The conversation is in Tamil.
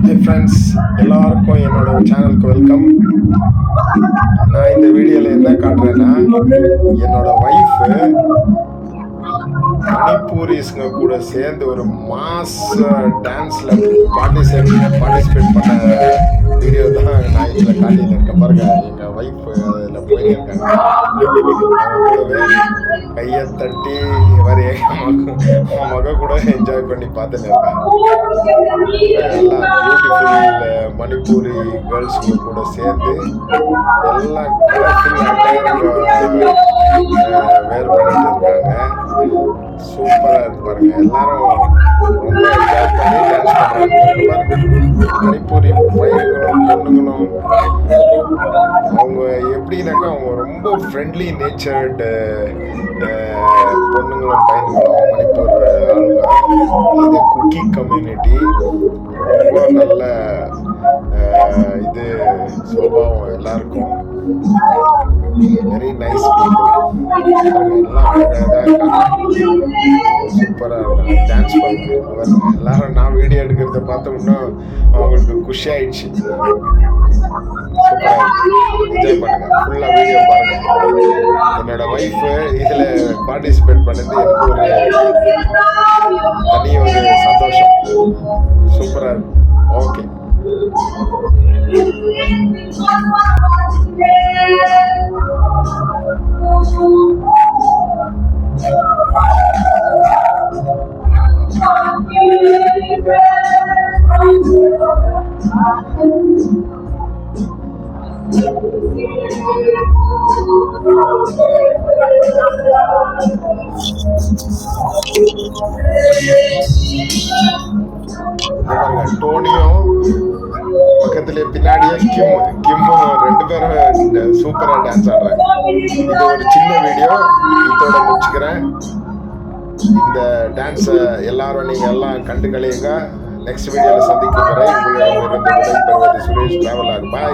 ஹாய் ஃப்ரெண்ட்ஸ், எல்லாருக்கும் என்னோட சேனலுக்கு வெல்கம். நான் இந்த வீடியோவில் என்ன காட்டுறேன்னா, என்னோட ஒய்ஃபு மணிப்பூரிஸ்ங்க கூட சேர்ந்து ஒரு மாஸ் டான்ஸில் பார்ட்டிசிபேட் பண்ண வீடியோ தான் நான் இதில் காட்டிட்டு இருக்கேன். பாருங்க, எங்கள் ஒய்ஃப் அதில் போயிருக்காங்க. கூடவே கையை தட்டி மாதிரி மக கூட என்ஜாய் பண்ணி பார்த்துட்டு இருக்கேன். எல்லாம் பியூட்டிஃபுல் மணிப்பூரி கேர்ள்ஸுங்க கூட சேர்ந்து எல்லாம் கலர்ஃபுல் அட்டையர் வேர் பண்ணிட்டு இருக்காங்க. சூப்பராக இருக்கு பாருங்க. எல்லாரும் ரொம்ப என்ஜாய் பண்ணி டான்ஸ் பண்ணுறாங்க. மணிப்பூரி பையன்களும் பொண்ணுங்களும் அவங்க எப்படின்னாக்கா அவங்க ரொம்ப ஃப்ரெண்ட்லி நேச்சர்டு பொண்ணுங்களும் பையன்களும் மணிப்பூர் ஆளுங்க. இது குக்கி கம்யூனிட்டி, ரொம்ப நல்ல இது சுபாவம் எல்லாருக்கும். Very nice people. எல்லாம் சூப்பராக டான்ஸ் பண்ணுங்க. எல்லாரும் நான் வீடியோ எடுக்கிறத பார்த்தோம்னா அவங்களுக்கு குஷி ஆயிடுச்சு. சூப்பராக என்ஜாய் பண்ணுங்க, ஃபுல்லாக வீடியோ பாருங்க. என்னோட ஒய்ஃபு இதில் பார்ட்டிசிபேட் பண்ணது எனக்கு ஒரு தனி ஒரு சந்தோஷம். சூப்பராக இருக்கும். ஓகே, டோனியும் பக்கத்துல பின்னாடியே கிம்மும் ரெண்டு பேரும் சூப்பரா டான்ஸ் ஆடுறாங்க. இது ஒரு சின்ன வீடியோ, இதோட முடிச்சுக்கிறேன். இந்த டான்ஸை எல்லாரும் நீங்க எல்லாம் கண்டு கழியுங்க. நெக்ஸ்ட் வீடியோவில் சந்திக்கும் வரை உங்களிடம் இருந்து விடைபெறுவது சுரேஷ் டிராவல் ஆகும். பாய்.